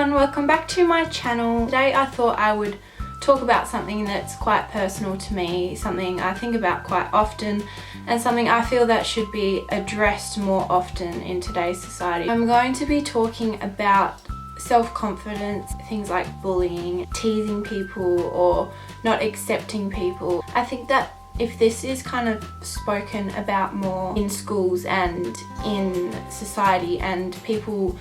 everyone, welcome back to my channel. Today I thought I would talk about something that's quite personal to me, something I think about quite often, and something I feel that should be addressed more often in today's society. I'm going to be talking about self-confidence, things like bullying, teasing people, or not accepting people. I think that if this is kind of spoken about more in schools and in society, and people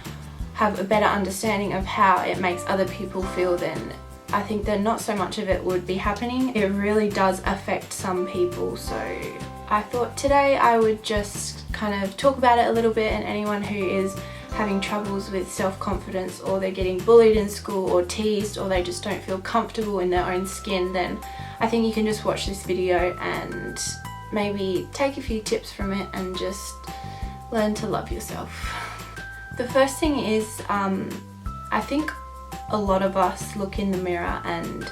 have a better understanding of how it makes other people feel, then I think that not so much of it would be happening. It really does affect some people, so I thought today I would just kind of talk about it a little bit, and anyone who is having troubles with self-confidence, or they're getting bullied in school or teased, or they just don't feel comfortable in their own skin, then I think you can just watch this video and maybe take a few tips from it and just learn to love yourself. The first thing is, I think a lot of us look in the mirror and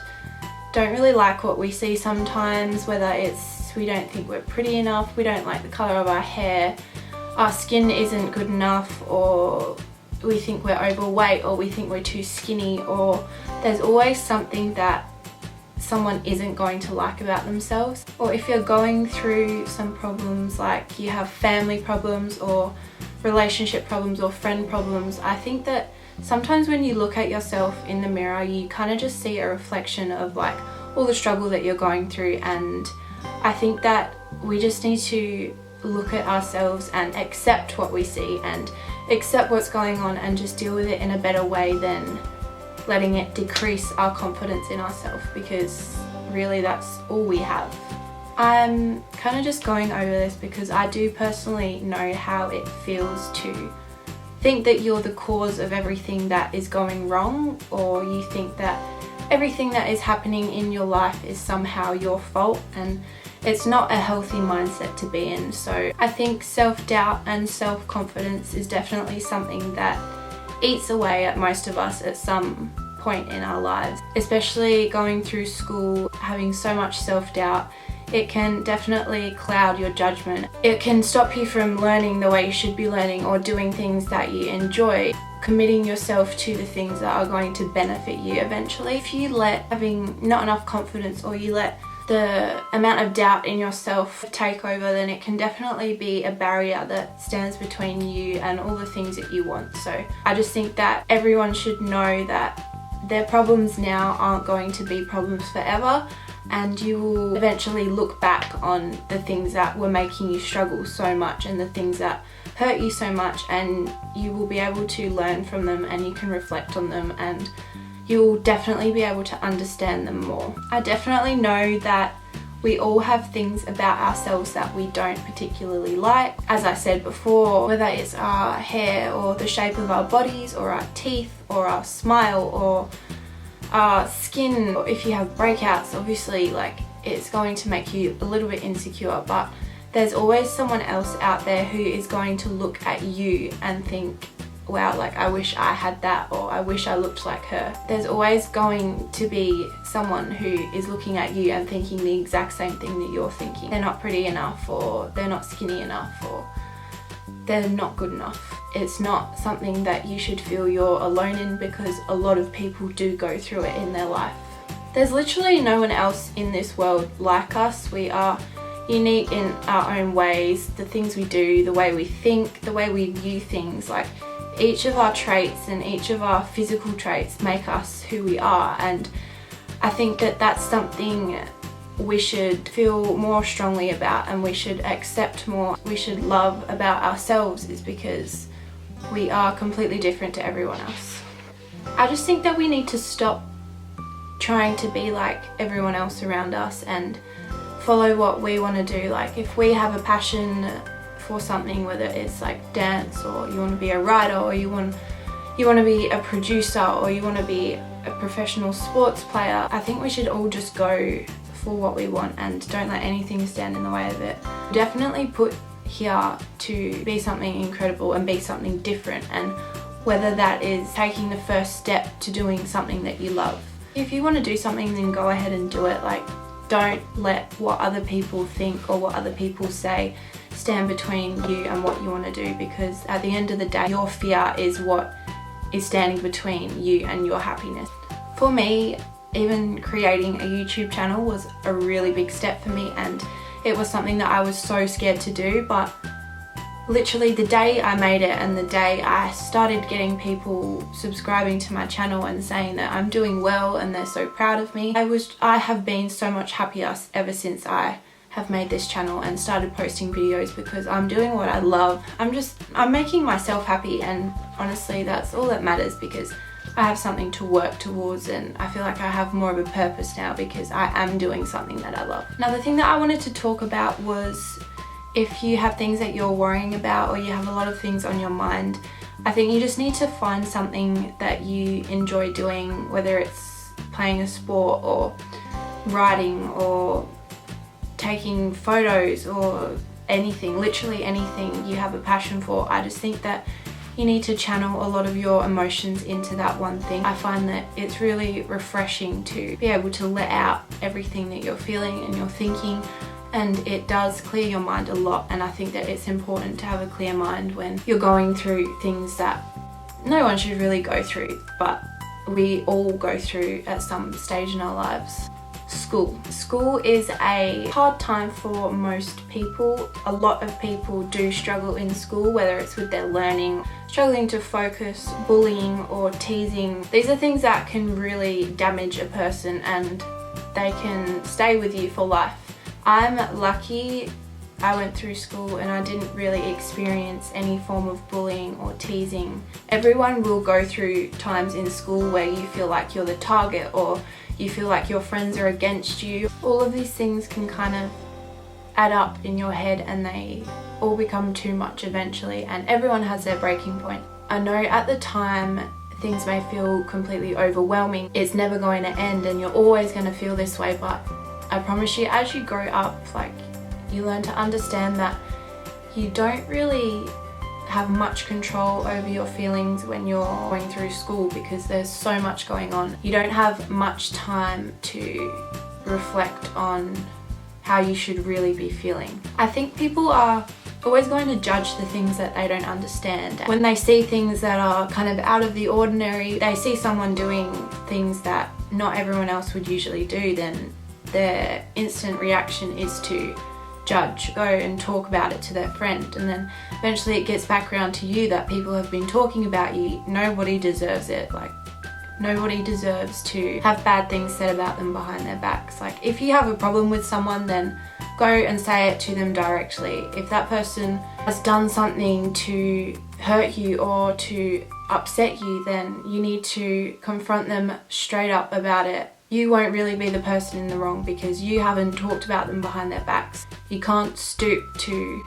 don't really like what we see sometimes, whether it's we don't think we're pretty enough, we don't like the colour of our hair, our skin isn't good enough, or we think we're overweight, or we think we're too skinny, or there's always something that someone isn't going to like about themselves. Or if you're going through some problems, like you have family problems or relationship problems or friend problems, I think that sometimes when you look at yourself in the mirror, you kind of just see a reflection of like all the struggle that you're going through, and I think that we just need to look at ourselves and accept what we see and accept what's going on and just deal with it in a better way than letting it decrease our confidence in ourselves, because really that's all we have. I'm kind of just going over this because I do personally know how it feels to think that you're the cause of everything that is going wrong, or you think that everything that is happening in your life is somehow your fault, and it's not a healthy mindset to be in. So I think self-doubt and self-confidence is definitely something that eats away at most of us at some point in our lives, especially going through school, having so much self-doubt. It can definitely cloud your judgment. It can stop you from learning the way you should be learning, or doing things that you enjoy, committing yourself to the things that are going to benefit you eventually. If you let having not enough confidence, or you let the amount of doubt in yourself take over, then it can definitely be a barrier that stands between you and all the things that you want. So I just think that everyone should know that their problems now aren't going to be problems forever, and you will eventually look back on the things that were making you struggle so much and the things that hurt you so much, and you will be able to learn from them, and you can reflect on them, and you'll definitely be able to understand them more. I definitely know that we all have things about ourselves that we don't particularly like. As I said before, whether it's our hair, or the shape of our bodies, or our teeth, or our smile, or our skin, or if you have breakouts, obviously like it's going to make you a little bit insecure, but there's always someone else out there who is going to look at you and think, wow, like I wish I had that, or I wish I looked like her. There's always going to be someone who is looking at you and thinking the exact same thing that you're thinking. They're not pretty enough, or they're not skinny enough, or they're not good enough. It's not something that you should feel you're alone in, because a lot of people do go through it in their life. There's literally no one else in this world like us. We are unique in our own ways, the things we do, the way we think, the way we view things. Like each of our traits and each of our physical traits make us who we are, and I think that that's something we should feel more strongly about, and we should accept more, we should love about ourselves, is because we are completely different to everyone else. I just think that we need to stop trying to be like everyone else around us and follow what we want to do. Like if we have a passion for something, whether it's like dance, or you want to be a writer, or you want to be a producer, or you want to be a professional sports player, I think we should all just go for what we want and don't let anything stand in the way of it. Definitely put here to be something incredible and be something different, and whether that is taking the first step to doing something that you love. If you want to do something, then go ahead and do it. Like don't let what other people think or what other people say stand between you and what you want to do, because at the end of the day, your fear is what is standing between you and your happiness. For me, even creating a YouTube channel was a really big step for me, and it was something that I was so scared to do, but literally the day I made it and the day I started getting people subscribing to my channel and saying that I'm doing well and they're so proud of me, I have been so much happier ever since I have made this channel and started posting videos, because I'm doing what I love. I'm making myself happy, and honestly that's all that matters, because I have something to work towards, and I feel like I have more of a purpose now because I am doing something that I love. Another thing that I wanted to talk about was, if you have things that you're worrying about or you have a lot of things on your mind, I think you just need to find something that you enjoy doing, whether it's playing a sport or writing or taking photos or anything, literally anything you have a passion for. I just think that you need to channel a lot of your emotions into that one thing. I find that it's really refreshing to be able to let out everything that you're feeling and you're thinking, and it does clear your mind a lot. And I think that it's important to have a clear mind when you're going through things that no one should really go through, but we all go through at some stage in our lives. School is a hard time for most people. A lot of people do struggle in school, whether it's with their learning, struggling to focus, bullying or teasing. These are things that can really damage a person and they can stay with you for life. I'm lucky I went through school and I didn't really experience any form of bullying or teasing. Everyone will go through times in school where you feel like you're the target, or you feel like your friends are against you. All of these things can kind of add up in your head and they all become too much eventually, and everyone has their breaking point. I know at the time things may feel completely overwhelming. It's never going to end and you're always going to feel this way, but I promise you, as you grow up, you learn to understand that you don't really have much control over your feelings when you're going through school, because there's so much going on. You don't have much time to reflect on how you should really be feeling. I think people are always going to judge the things that they don't understand. When they see things that are kind of out of the ordinary, they see someone doing things that not everyone else would usually do, then their instant reaction is to judge, go and talk about it to their friend, and then eventually it gets back around to you that people have been talking about you. Nobody deserves it. Nobody deserves to have bad things said about them behind their backs. If you have a problem with someone, then go and say it to them directly. If that person has done something to hurt you or to upset you, then you need to confront them straight up about it. You won't really be the person in the wrong because you haven't talked about them behind their backs. You can't stoop to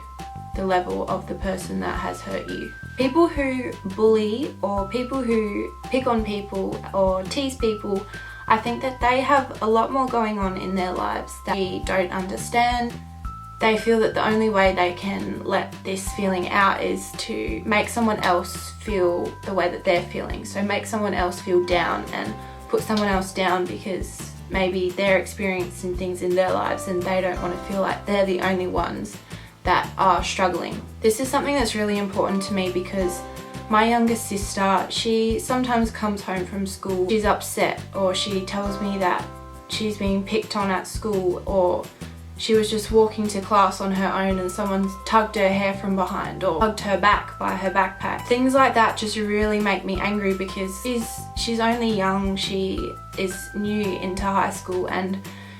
the level of the person that has hurt you. People who bully or people who pick on people or tease people, I think that they have a lot more going on in their lives that we don't understand. They feel that the only way they can let this feeling out is to make someone else feel the way that they're feeling. So make someone else feel down and put someone else down because maybe they're experiencing things in their lives and they don't want to feel like they're the only ones that are struggling. This is something that's really important to me because my younger sister, she sometimes comes home from school, she's upset, or she tells me that she's being picked on at school, or she was just walking to class on her own and someone tugged her hair from behind or hugged her back by her backpack. Things like that just really make me angry because she's only young, she is new into high school and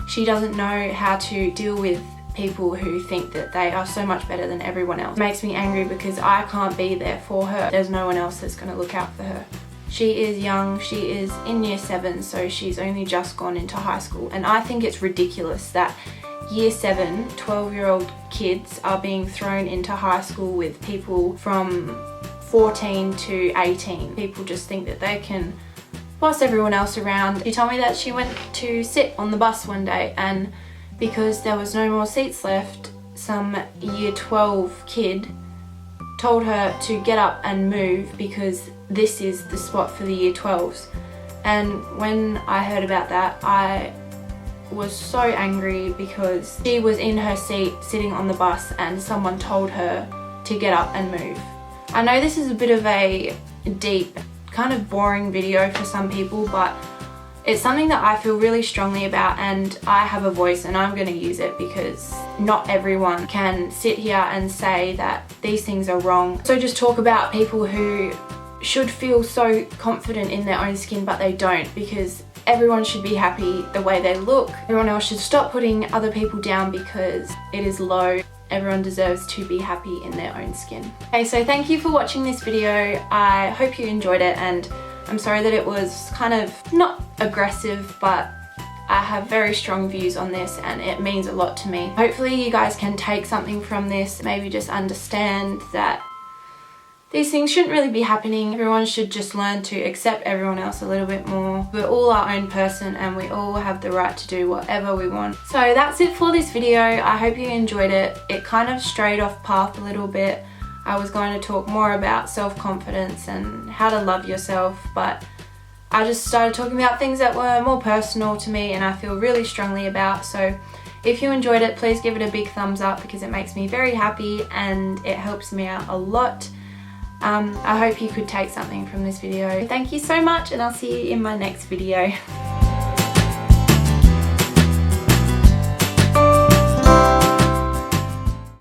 she doesn't know how to deal with people who think that they are so much better than everyone else. It makes me angry because I can't be there for her. There's no one else that's going to look out for her. She is young, she is in year 7, so she's only just gone into high school, and I think it's ridiculous that year 7, 12-year-old kids are being thrown into high school with people from 14 to 18. People just think that they can boss everyone else around. She told me that she went to sit on the bus one day and because there was no more seats left, some year 12 kid told her to get up and move because this is the spot for the year 12s. And when I heard about that, I was so angry because she was in her seat sitting on the bus and someone told her to get up and move. I know this is a bit of a deep kind of boring video for some people, but it's something that I feel really strongly about, and I have a voice and I'm going to use it because not everyone can sit here and say that these things are wrong. So just talk about people who should feel so confident in their own skin but they don't, because everyone should be happy the way they look. Everyone else should stop putting other people down because it is low. Everyone deserves to be happy in their own skin. Okay, so thank you for watching this video. I hope you enjoyed it, and I'm sorry that it was kind of not aggressive, but I have very strong views on this and it means a lot to me. Hopefully you guys can take something from this, maybe just understand that these things shouldn't really be happening. Everyone should just learn to accept everyone else a little bit more. We're all our own person and we all have the right to do whatever we want. So that's it for this video. I hope you enjoyed it. It kind of strayed off path a little bit. I was going to talk more about self-confidence and how to love yourself, but I just started talking about things that were more personal to me and I feel really strongly about. So if you enjoyed it, please give it a big thumbs up because it makes me very happy and it helps me out a lot. I hope you could take something from this video. Thank you so much and I'll see you in my next video.